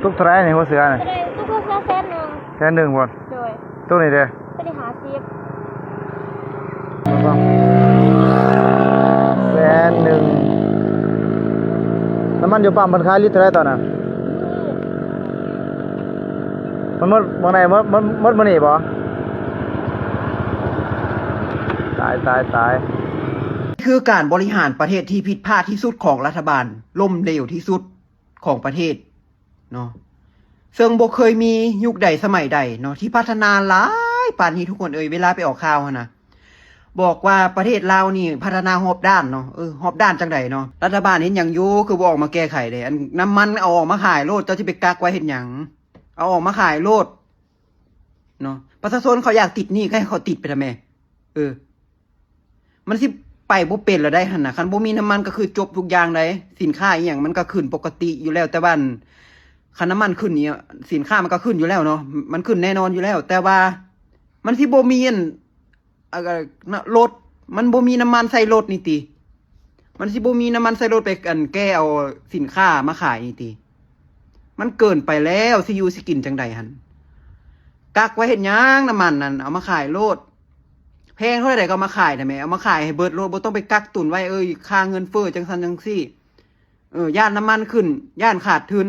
ตุกเท่าไรนี่หัวเสือนี่ตุกก็แสนหนึ่งแค่หนึ่งบนโดยตุกนี่เด้ไปได้หาซีฟแสนหนึ่งน้ำมันอยู่ปั๊มมันขายลิตรเท่าไรตอนน่ะมันบางไหนมันนี่บ่ตายคือการบริหารประเทศที่ผิดพลาดที่สุดของรัฐบาลล้มเหลวที่สุดของประเทศเนาะซึ่งบ่เคยมียุคใดสมัยใดเนาะที่พัฒนาหลายปานนี้ทุกคนเวลาไปออกข่าวนะบอกว่าประเทศลาวนี่พัฒนาหอบด้านเนาะหอบด้านจังไดเนาะรัฐบาลเห็นหยังอยู่คือบ่ออกมาแก้ไขเด้อันน้ำมันเอาออกมาขายโลดเจ้าที่ไปกักไว้เฮ็ดหยังเอาออกมาขายโลดเนาะประชาชนเขาอยากติดหนี้ให้เขาติดไปทำไมมันสิไปบ่เป็นแล้วได้หั่นน่ะคันบ่มีน้ำมันก็คือจบทุกอย่างได้สินค้าอีหยังมันก็ขึ้นปกติอยู่แล้วแต่ว่าคันน้ำมันขึ้นนี่สินค้ามันก็ขึ้นอยู่แล้วเนาะมันขึ้นแน่นอนอยู่แล้วแต่ว่ามันสิบ่มีรถมันบ่มีน้ำมันใส่รถนี่ติมันสิบ่มีน้ำมันใส่รถไปแก้เอาสินค้ามาขายนี่ติมันเกินไปแล้วสิอยู่สิกินจังได๋หั่นกักไว้เฮ็ดหยังน้ำมันนั่นเอามาขายโลดแพงเท่าไหร่ก็มาขายได้ไหมเอามาขายให้เบิดโลดบ่ต้องไปกักตุนไว้ค่าเงินเฟ้อจังซั่นจังซี่ย่านน้ำมันขึ้นย่านขาดทุน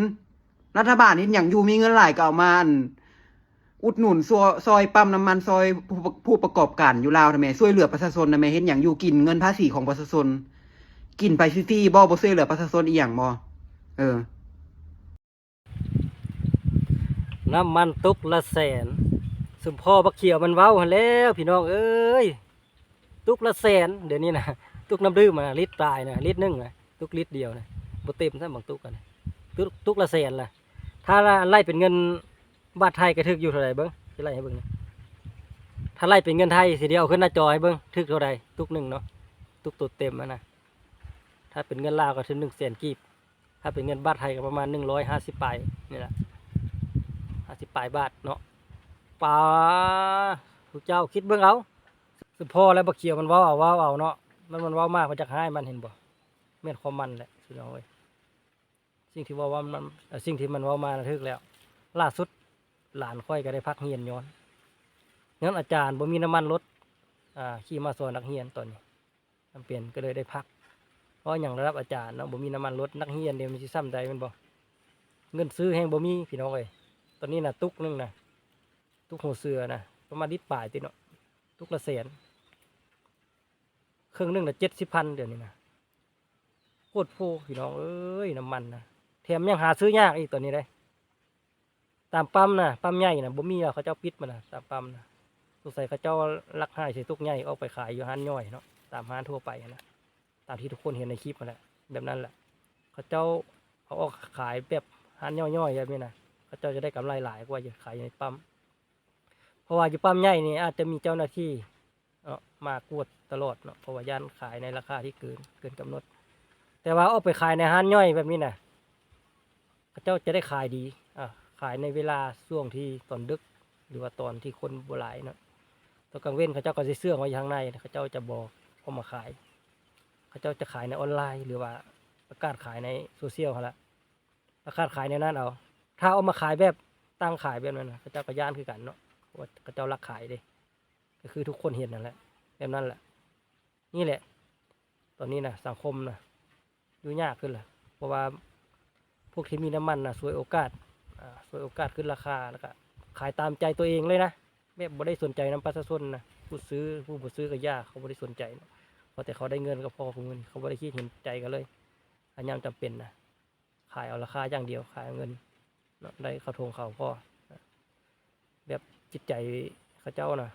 รัฐบาลเฮ็ดหยังอยู่มีเงินหลายก็เอามาอุดหนุนซอยปั๊มน้ำมันซอยผู้ประกอบการอยู่ลาวทำไมช่วยเหลือประชาชนทำไมเฮ็ดหยังอยู่กินเงินภาษีของประชาชนกินไปฟรีๆบ่ช่วยเหลือประชาชนอีหยังบ่น้ำมันตุกละแสนสมพ่อบักเขียวมันเว้าหั่นแล้วพี่น้องเอ้ยตุกละแสนเดี๋ยวนี้นะตุกน้ำดื่มนะลิตรตายนะลิตรนึงนะตุกลิตรเดียวนะบ่เต็มซะบางตุกกันตุกละแสนล่ะถ้าไล่เป็นเงินบาทไทยก็ถึกอยู่เท่าไหร่เบิ่งสิไล่ให้เบิ่งนะถ้าไล่เป็นเงินไทยสิเดียวขึ้นหน้าจอให้เบิ่งถึกเท่าไหร่ตุกนึงเนาะตุกตัวเต็มนะถ้าเป็นเงินลาวก็ถึง100,000กีบถ้าเป็นเงินบาทไทยก็ประมาณ150ปลายนี่แหละ50ปลายบาทเนาะป่าทุกเจ้าคิดเบิ่งเอาสุพ่อแล้วบักเขียวมันเว้าเอาเนาะมันเว้ามากมาจากให้มันเห็นบ่แม่นความมันแหละพี่น้องเอ้ยสิ่งที่ว่ามันสิ่งที่มันเว้ามาทึกแล้วล่าสุดหลานค่อยก็ได้พักเรียนย้อนอาจารย์บ่มีน้ำมันรถขี่มาสอนนักเรียนตอนนี้จำเป็นก็เลยได้พักเพราะอย่างระดับอาจารย์เนาะบ่มีน้ำมันรถนักเรียนเดี๋ยวมันสิซ้ำใดแม่นบ่เงินซื้อแฮงบ่มีพี่น้องเอ้ยตอนนี้น่ะตุกนึงนะตุกหัวเสือนะประมาณลิตรปลายติเนาะตุกละแสนเครื่องนึงน่ะ70,000เดี๋ยวนี้นะโคตรโพพี่น้องเอ้ยน้ำมันนะแถมยังหาซื้อยากอีกตอนนี้ได้ตามปั๊มนะปั๊มใหญ่นะบ่มีแล้วเขาเจ้าปิดมันนะตามปั๊มนะสงสัยเขาเจ้าลักหายใส่ตุกใหญ่ออกไปขายอยู่ห้านย่อยเนาะตามห้านทั่วไปนะตามที่ทุกคนเห็นในคลิปนั่นแหละแบบนั้นแหละเขาเจ้าเอาออกขายแบบห้านย่อยๆแบบนี้นะเขาเจ้าจะได้กำไรหลายกว่าจะขายในปั๊มเพราะว่าอยู่ปั๊มใหญ่นี่อาจจะมีเจ้าหน้าที่มากวดตลอดเนาะเพราะว่าย่านขายในราคาที่เกินกำหนดแต่ว่าเอาไปขายในห้านย่อยแบบนี้นะเขาเจ้าจะได้ขายดีขายในเวลาช่วงที่ตอนดึกหรือว่าตอนที่คนบ่หลายเนาะตอนกลางเว้นเขาเจ้าก็จะเสื่องไว้ข้างในเขาเจ้าจะบอกเอามาขายเขาเจ้าจะขายในออนไลน์หรือว่าประกาศขายในโซเชียลเขาละประกาศขายในนั้นเอาถ้าเอามาขายแบบตั้งขายแบบนั้นนะเขาเจ้าก็ย่านคือกันเนาะว่าเขาเจ้ารักขายเด้ก็คือทุกคนเห็นนั่นแหละแบบนั้นแหละนี่แหละตอนนี้นะสังคมนะยุ่งยากขึ้นแหละเพราะว่าพวกที่มีน้ำมันนะสวยโอกาสขึ้นราคาแล้วก็ขายตามใจตัวเองเลยนะแบบบ่ได้สนใจน้ำประชาชนนะผู้บ่ซื้อก็ยากเขาบ่ได้สนใจนะเพราะแต่เขาได้เงินก็พอของเงินเขาบ่ได้คิดเห็นใจกันเลยอันยังจำเป็นนะขายเอาราคาอย่างเดียวขายเงินได้เข้าทงเขาพอแบบจิตใจเขาเจ้านะ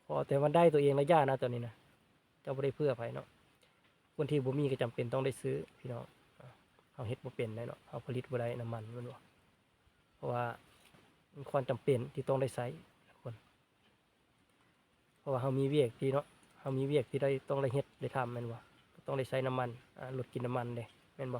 พอแต่มันได้ตัวเองระยะนะตอนนี้นะเจ้าบ่ได้เพื่อไปเนาะคนที่บ่มีก็จำเป็นต้องได้ซื้อพี่น้องเอาเฮ็ดบ่เป็นได้เนาะเอาผลิตบ่ได้น้ำมันมันบ่เพราะว่ามันความจำเป็นที่ต้องได้ใช้คนเพราะว่าเขามีเวียกที่เนาะเขามีเวียกที่ได้ต้องได้เฮ็ดได้ทำแม่นบ่ต้องได้ใช้น้ำมันรถกินน้ำมันเด้แม่นบ่